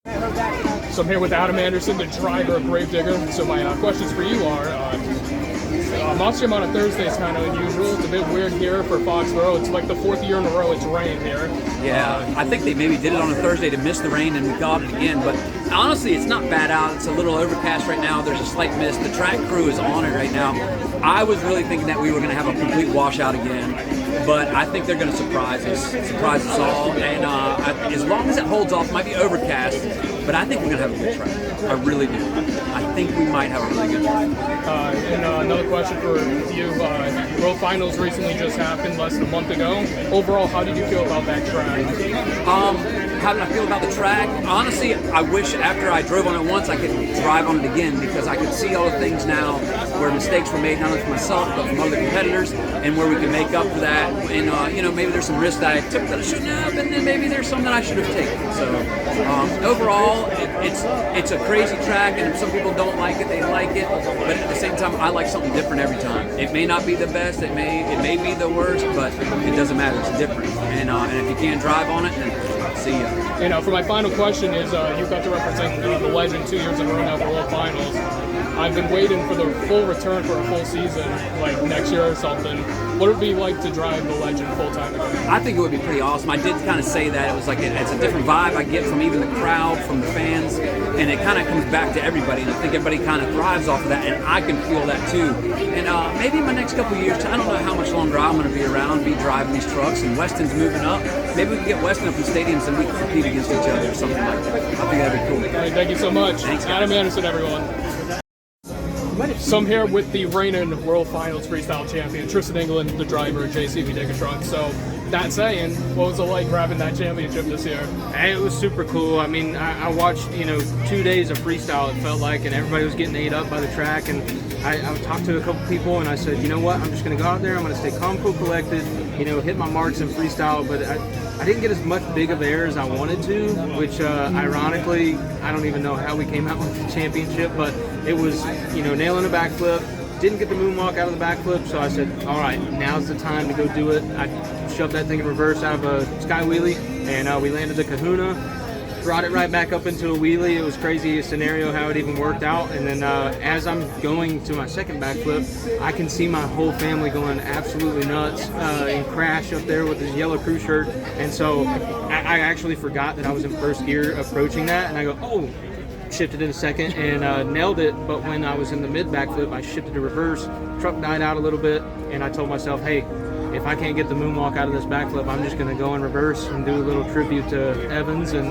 So I'm here with Adam Anderson, the driver of Gravedigger. So my questions for you are, Monster Jam on a Thursday is kind of unusual. It's a bit weird here for Foxborough. It's like the 4th year in a row it's rained here. Yeah, I think they maybe did it on a Thursday to miss the rain, and we got it again. But honestly, it's not bad out. It's a little overcast right now. There's a slight mist. The track crew is on it right now. I was really thinking that we were going to have a complete washout again, but I think they're going to surprise us all. And as long as it holds off, it might be overcast, but I think we're going to have a good track. I really do. I think we might have a really good track. And another question for you. World Finals recently just happened less than a month ago. Overall, how did you feel about that track? How did I feel about the track? Honestly, I wish after I drove on it once I could drive on it again, because I could see all the things now where mistakes were made, not only for myself but from other competitors, and where we can make up for that. And maybe there's some risks that I took that I shouldn't have, and then maybe there's some that I should have taken. So overall, it's a crazy track, and if some people don't like it, they like it. But at the same time, I like something different every time. It may not be the best, it may be the worst, but it doesn't matter. It's different. And if you can't drive on it, then see ya. For my final question is, you got to represent the legend 2 years in a row now at the World Finals. I've been waiting for the full return for a full season, like next year or something. What would it be like to drive the legend full time again? I think it would be pretty awesome. I did kind of say that. It was like it's a different vibe I get from even the crowd, from the fans, and it kind of comes back to everybody. And I think everybody kind of thrives off of that, and I can feel that too. And maybe in my next couple of years, I don't know how much longer I'm going to be around, be driving these trucks, and Weston's moving up. Maybe we can get Weston up in stadiums and we can compete against each other or something like that. I think that'd be cool. All right, thank you so much. Thanks, Adam Anderson, everyone. So I'm here with the reigning World Finals freestyle champion, Tristan England, the driver of JCB Digatron. So, that saying, what was it like grabbing that championship this year? It was super cool. I mean, I watched, 2 days of freestyle, it felt like, and everybody was getting ate up by the track. And I talked to a couple people, and I said, you know what, I'm just going to go out there, I'm going to stay calm, cool, collected, hit my marks in freestyle. But I didn't get as much big of air as I wanted to, which ironically, I don't even know how we came out with the championship, but it was, nailing a backflip. Didn't get the moonwalk out of the backflip, so I said, all right, now's the time to go do it. I shoved that thing in reverse out of a sky wheelie, and we landed the kahuna, brought it right back up into a wheelie. It was crazy a scenario how it even worked out. And then as I'm going to my second backflip, I can see my whole family going absolutely nuts and crash up there with his yellow crew shirt. And so I actually forgot that I was in first gear approaching that, and I go, oh, shifted in second and nailed it. But when I was in the mid backflip, I shifted to reverse, truck died out a little bit, and I told myself, hey, if I can't get the moonwalk out of this backflip, I'm just going to go in reverse and do a little tribute to Evans. And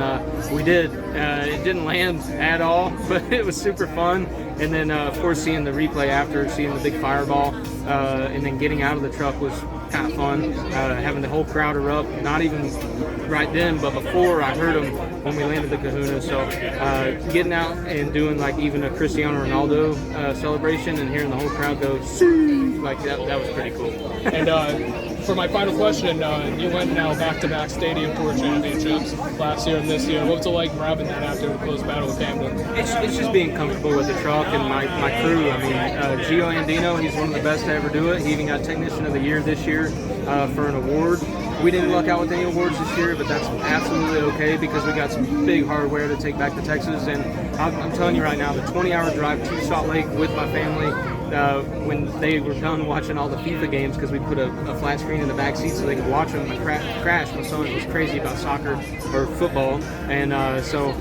we did. It didn't land at all, but it was super fun. And then, of course, seeing the replay after, seeing the big fireball, and then getting out of the truck was kind of fun. Having the whole crowd erupt, not even right then, but before I heard them when we landed the kahuna. So getting out and doing like even a Cristiano Ronaldo celebration and hearing the whole crowd go, like that was pretty cool. And for my final question, you went now back-to-back Stadium Tour championships last year and this year. What was it like grabbing that after a close battle with Camden? It's just being comfortable with the truck and my crew. I mean, Gio Andino, he's one of the best to ever do it. He even got Technician of the Year this year for an award. We didn't luck out with any awards this year, but that's absolutely okay because we got some big hardware to take back to Texas. And I'm telling you right now, the 20-hour drive to Salt Lake with my family, when they were done watching all the FIFA games, because we put a flat screen in the back seat so they could watch them. Crash, my son, was crazy about soccer or football, and so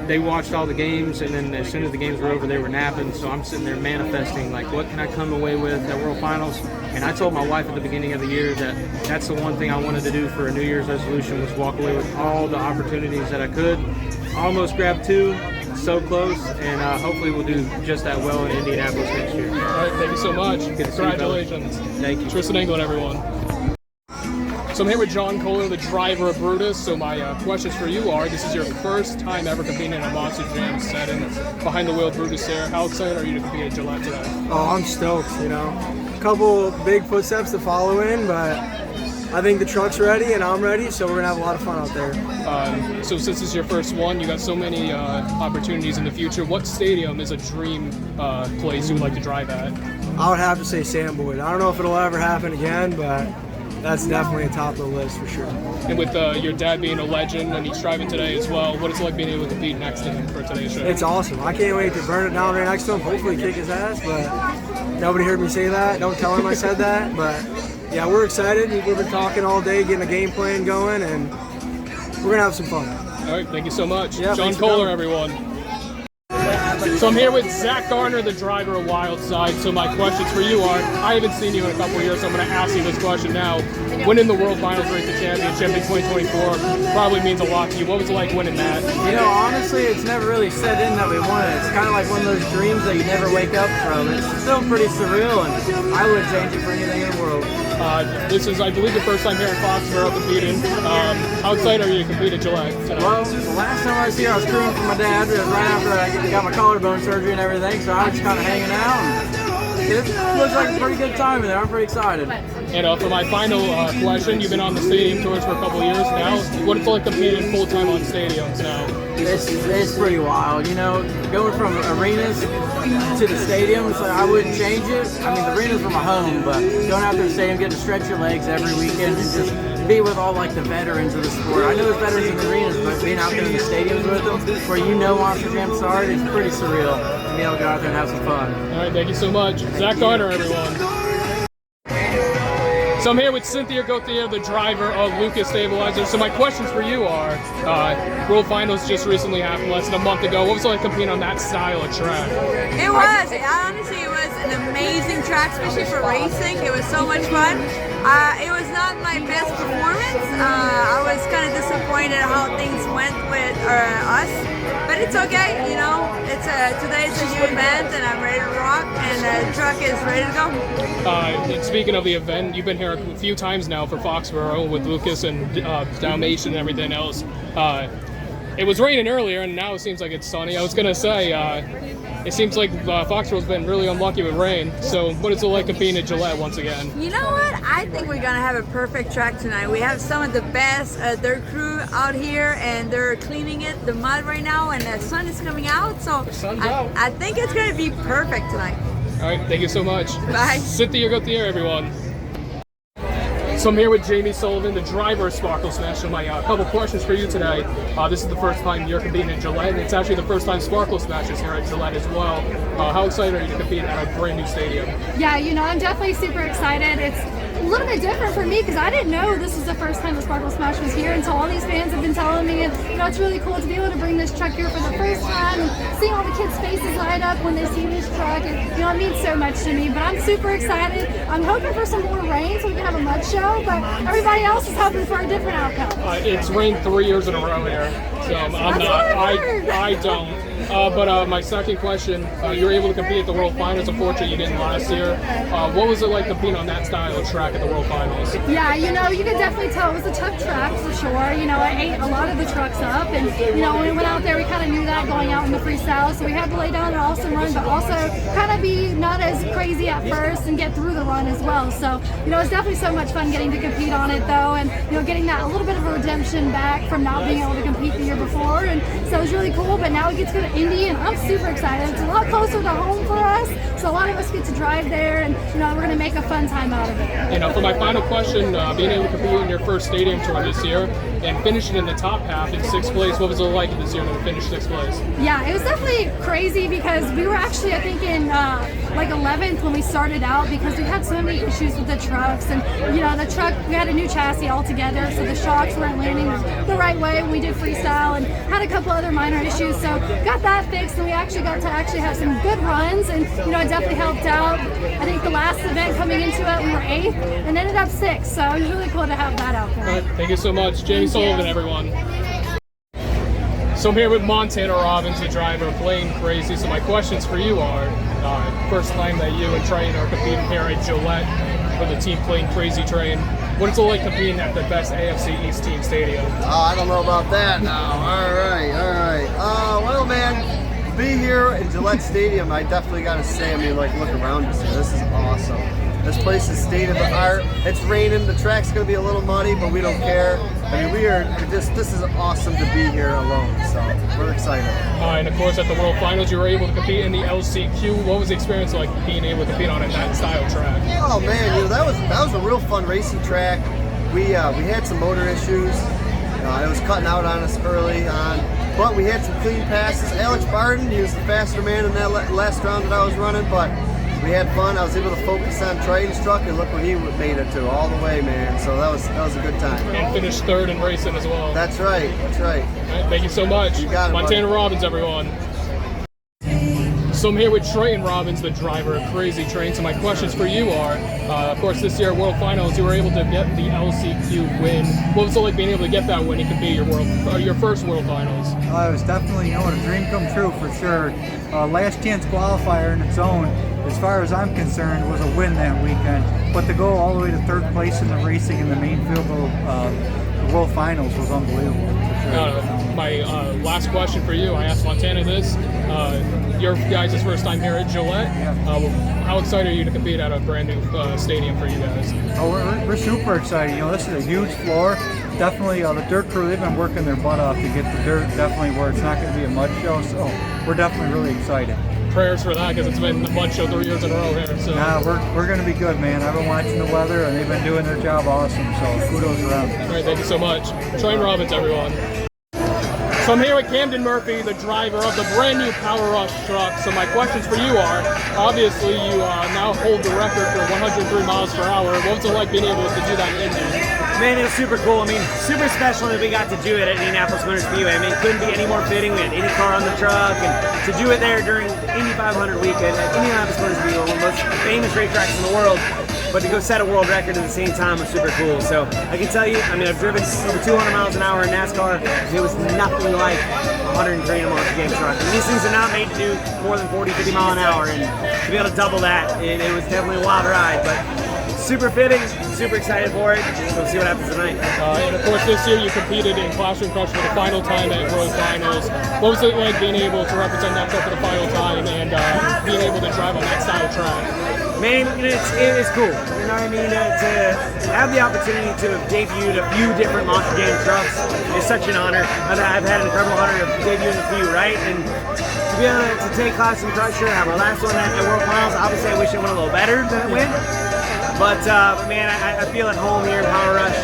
they watched all the games, and then as soon as the games were over, they were napping. So I'm sitting there manifesting, like, what can I come away with at World Finals? And I told my wife at the beginning of the year that that's the one thing I wanted to do for a New Year's resolution, was walk away with all the opportunities that I could. Almost grabbed 2. So close, and hopefully we'll do just that well in Indianapolis next year. All right, thank you so much. Congratulations. Thank you. Tristan England, everyone. So I'm here with Jon Koehler, the driver of Brutus. So my questions for you are, this is your first time ever competing in a Monster Jam setting. Behind the wheel, Brutus there. How excited are you to compete at Gillette today? Oh, I'm stoked, A couple big footsteps to follow in, but I think the truck's ready and I'm ready, so we're going to have a lot of fun out there. So since it's your first one, you got so many opportunities in the future. What stadium is a dream place you would like to drive at? I would have to say Sam Boyd. I don't know if it'll ever happen again, but that's definitely a top of the list for sure. And with your dad being a legend and he's driving today as well, what is it like being able to compete next to him for today's show? It's awesome. I can't wait to burn it down right next to him, hopefully kick his ass, but nobody heard me say that. Don't tell him I said that, but yeah, we're excited. We've been talking all day, getting a game plan going, and we're gonna have some fun. All right, thank you so much. Yeah, Jon Koehler, everyone. So I'm here with Zack Garner, the driver of Wildside. So my questions for you are, I haven't seen you in a couple of years, so I'm going to ask you this question now. Winning the World Finals Racing Championship in 2024 probably means a lot to you. What was it like winning that? You know, honestly, it's never really set in that we won it. It's kind of like one of those dreams that you never wake up from. It's still pretty surreal, and I wouldn't change it for anything in the world. This is, I believe, the first time here in Foxborough competing. How excited are you to compete at Gillette tonight? Well, the last time I was here, I was crewing for my dad right after I got my collarbone surgery and everything, so I was just kind of hanging out. And it looks like a pretty good time in there. I'm pretty excited. And for my final question, you've been on the stadium tours for a couple of years now. What it's like competing full-time on stadiums now? It's pretty wild, you know, going from arenas to the stadiums, I wouldn't change it. I mean, the arenas were my home, but going out to the stadium, getting to stretch your legs every weekend and just be with all like the veterans of the sport. I know there's veterans in the arenas, but being out there in the stadiums with them, where you know Monster Jam started, it's pretty surreal to be able to go out there and have some fun. All right, thank you so much. Zack Garner, everyone. So I'm here with Cynthia Gothier, the driver of Lucas Stabilizer. So my questions for you are, World Finals just recently happened less than a month ago. What was it like competing on that style of track? It was. Honestly, it was an amazing track, especially for racing. It was so much fun. It was not my best performance. I was kind of disappointed how things went with us, but it's okay. You know, today's a new event, and I'm ready to rock, and the truck is ready to go. And speaking of the event, you've been here a few times now for Foxborough with Lucas and Dalmatian and everything else. It was raining earlier, and now it seems like it's sunny. I was going to say, it seems like Foxborough's been really unlucky with rain. So what is it like competing at Gillette once again? You know what? I think we're going to have a perfect track tonight. We have some of the best dirt crew out here, and they're cleaning the mud right now, and the sun is coming out. So The sun's out. I think it's going to be perfect tonight. All right, thank you so much. Bye. Cynthia Gothier, everyone. So I'm here with Jamie Sullivan, the driver of Sparkle Smash. So my couple questions for you today. This is the first time you're competing at Gillette, and it's actually the first time Sparkle Smash is here at Gillette as well. How excited are you to compete at a brand new stadium? Yeah, you know, I'm definitely super excited. It's a little bit different for me because I didn't know this was the first time the Sparkle Smash was here until all these fans have been telling me. And you know, it's really cool to be able to bring this truck here for the first time and seeing all the kids' faces light up when they see this truck. And you know, it means so much to me. But I'm super excited. I'm hoping for some more rain so we can have a mud show. But everybody else is hoping for a different outcome. It's rained 3 years in a row here, so I'm not. I don't. But my second question, you were able to compete at the World Finals. Unfortunately, you didn't last year. What was it like competing on that style of track at the World Finals? Yeah, you know, you could definitely tell it was a tough track for sure. You know, I ate a lot of the trucks up, and you know, when we went out there, we kind of knew that going out in the freestyle, so we had to lay down an awesome run, but also kind of be not as crazy at first and get through the run as well. So, you know, it's definitely so much fun getting to compete on it though, and you know, getting that a little bit of a redemption back from not being able to compete the year before, and so it was really cool. But now we get to go to Indy, and I'm super excited. It's a lot closer to home for us, so a lot of us get to drive there, and you know, we're going to make a fun time out of it. You know, for my final question, being able to compete in your first stadium tour this year and finishing in the top half in 6th place, what was it like this year to finish 6th place? Yeah, it was definitely crazy because we were actually, I think, in like 11th when we started out because we had so many issues with the trucks, and you know, the truck, we had a new chassis altogether, so the shocks weren't landing the right way when we did freestyle, and had a couple other minor issues, so got that fixed, and we actually got to have some good runs, and you know, it definitely helped out. I think the last event coming into it, we were 8th and ended up 6th, so it was really cool to have that out there. All right, thank you so much. Jamie Sullivan, everyone. So I'm here with Montana Robbins, the driver of Krazy. So my questions for you are, first time that you and Triton are competing here at Gillette for the team playing Krazy train. What is it like competing at the best AFC East team stadium? I don't know about that now. All right. Well, man, be here in Gillette Stadium, I definitely got to say, I mean, like, look around us here. This is awesome. This place is state of the art. It's raining. The track's going to be a little muddy, but we don't care. I mean, this is awesome to be here alone, so we're excited. And of course, at the World Finals, you were able to compete in the LCQ. What was the experience like being able to compete on that style track? Oh man, that was a real fun racing track. We had some motor issues. It was cutting out on us early on, but we had some clean passes. Alex Barton, he was the faster man in that last round that I was running, but we had fun. I was able to focus on Triton's truck, and look what he made it to all the way, man. So that was a good time. And finished third in racing as well. That's right. That's right. All right, thank you so much. You got it, Montana buddy. Robbins, everyone. So I'm here with Tristan Robbins, the driver of Krazy Train. So my questions for you are, of course, this year at World Finals, you were able to get the LCQ win. What was it like being able to get that win and compete your first World Finals? It was definitely, a dream come true for sure. Last chance qualifier in its own, as far as I'm concerned, was a win that weekend. But to go all the way to third place in the racing in the main field of the World Finals was unbelievable. For sure. My last question for you, I asked Montana this. Your guys' first time here at Gillette. How excited are you to compete at a brand new stadium for you guys? Oh, we're super excited. This is a huge floor. Definitely, the dirt crew, they've been working their butt off to get the dirt definitely where it's not going to be a mud show. So we're definitely really excited. Prayers for that, because it's been a mud show 3 years in a row here. So. Nah, we're going to be good, man. I've been watching the weather, and they've been doing their job awesome. So kudos around. All right, thank you so much. Tristan Robbins, everyone. So I'm here with Camden Murphy, the driver of the brand new Power Rush truck. So my questions for you are, obviously you now hold the record for 103 miles per hour. What was it like being able to do that in Indy? Man, it was super cool. Super special that we got to do it at Indianapolis Motor Speedway. It couldn't be any more fitting. We had any car on the truck, and to do it there during Indy 500 weekend at Indianapolis Motor Speedway, one of the most famous racetracks in the world, but to go set a world record at the same time was super cool. So I can tell you, I've driven over 200 miles an hour in NASCAR. It was nothing like 103 in a monster game truck. And these things are not made to do more than 40, 50 mile an hour, and to be able to double that, it was definitely a wild ride. But super fitting, super excited for it. So we'll see what happens tonight. And of course, this year you competed in Classroom Crush for the final time at World Finals. What was it like being able to represent that truck for the final time and being able to drive on that style track? Man, it's cool. You know what I mean? To have the opportunity to have debuted a few different monster game trucks is such an honor. I've had an incredible honor of debuting a few, right? And to be able to take Classroom Crush, have our last one at World Finals, obviously I wish it went a little better than it went. But man, I feel at home here in Power Rush.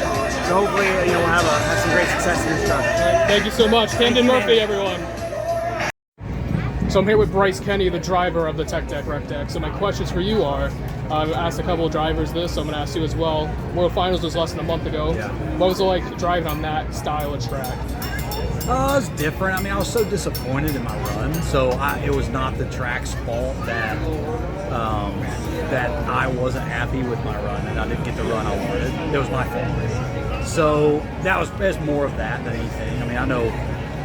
So hopefully, we'll have some great success in this truck. Thank you so much. Camden Murphy, everyone. So I'm here with Bryce Kenny, the driver of the Tech Deck Rec Deck. So my questions for you are, I've asked a couple of drivers this, so I'm going to ask you as well. World Finals was less than a month ago. Yeah. What was it like driving on that style of track? It was different. I was so disappointed in my run. So it was not the track's fault that I wasn't happy with my run and I didn't get the run I wanted. It was my fault. So it's more of that than anything. I know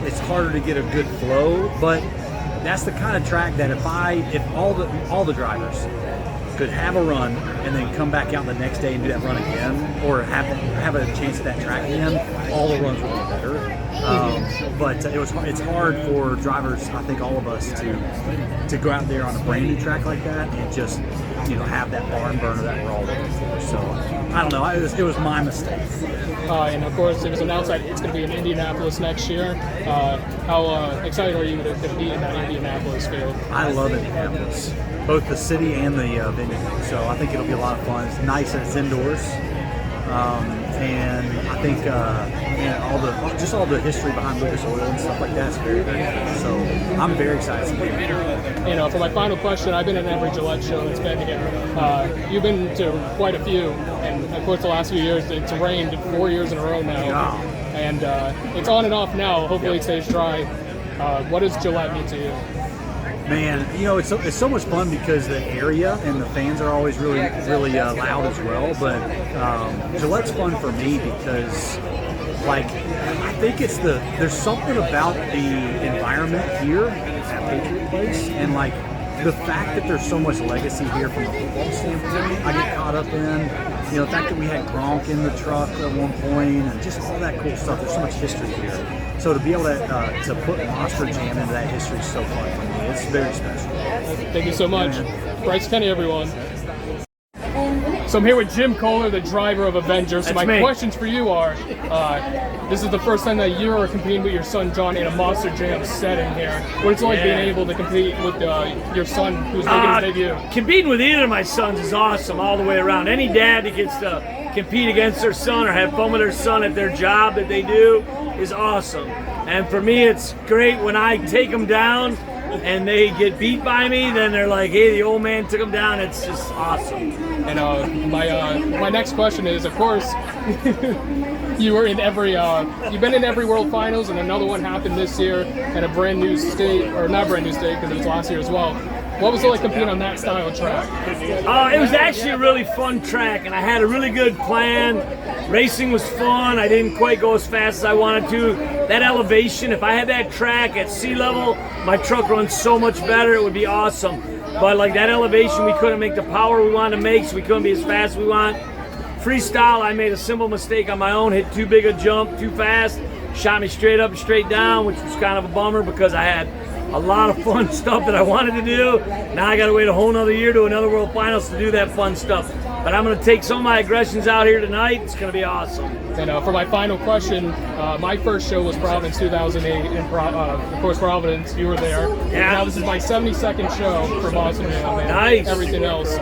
it's harder to get a good flow, but that's the kind of track that if all the drivers could have a run and then come back out the next day and do that run again, or have a chance at that track again, all the runs would be better. But it's hard for drivers, I think all of us, to go out there on a brand new track like that and just have that barn burner that we're all looking for. So I don't know, it was my mistake. And of course, it was announced that it's going to be in Indianapolis next year. How excited are you to compete in that Indianapolis field? I love Indianapolis, both the city and the venue. So I think it'll be a lot of fun. It's nice and it's indoors. And I think all the history behind Lucas Oil and stuff like that is very, very cool. So I'm very excited to be here. For my final question, I've been in every Gillette show that's been here. You've been to quite a few, and of course the last few years it's rained 4 years in a row now. Yeah. And it's on and off now. Hopefully it stays dry. What does Gillette mean to you? Man, it's so much fun because the area and the fans are always really loud as well. But Gillette's fun for me because, I think there's something about the environment here at Patriot Place, and the fact that there's so much legacy here from a football standpoint, I get caught up in. The fact that we had Gronk in the truck at one point, and just all that cool stuff. There's so much history here. So to be able to put Monster Jam into that history is so fun for me. It's very special. Thank you so much. Bryce Kenny, everyone. So I'm here with Jon Koehler, the driver of Avenger. So my questions for you are, This is the first time that you're competing with your son John in a Monster Jam setting here. What's it like being able to compete with your son who's making his debut? Competing with either of my sons is awesome all the way around. Any dad that gets to compete against their son or have fun with their son at their job that they do is awesome. And for me, it's great when I take them down and they get beat by me, then they're like, hey, the old man took them down. It's just awesome. And my next question is, of course, you were in you've been in every World Finals, and another one happened this year at a brand new state, or not brand new state because it was last year as well. What was it like competing on that style of track? It was actually a really fun track, and I had a really good plan. Racing was fun. I didn't quite go as fast as I wanted to. That elevation, if I had that track at sea level, my truck runs so much better, it would be awesome. But like that elevation, we couldn't make the power we wanted to make, so we couldn't be as fast as we want. Freestyle, I made a simple mistake on my own, hit too big a jump, too fast, shot me straight up and straight down, which was kind of a bummer because I had a lot of fun stuff that I wanted to do. Now I got to wait a whole nother year to another World Finals to do that fun stuff. But I'm going to take some of my aggressions out here tonight. It's going to be awesome. And for my final question, my first show was Providence 2008, and of course Providence, you were there. Yeah. Now this is my 72nd show for Boston. Nice. Everything else.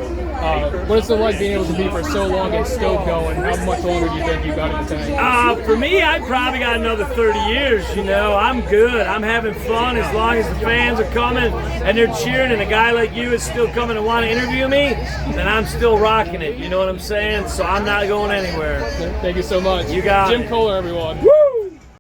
What is it like being able to be for so long and still going? How much longer do you think you got in the tank? For me, I probably got another 30 years, you know. I'm good. I'm having fun as long as the fans are coming and they're cheering and a guy like you is still coming to want to interview me, then I'm still rocking it, you know what I'm saying? So I'm not going anywhere. Thank you so much. You got Jim it. Koehler, everyone. Woo!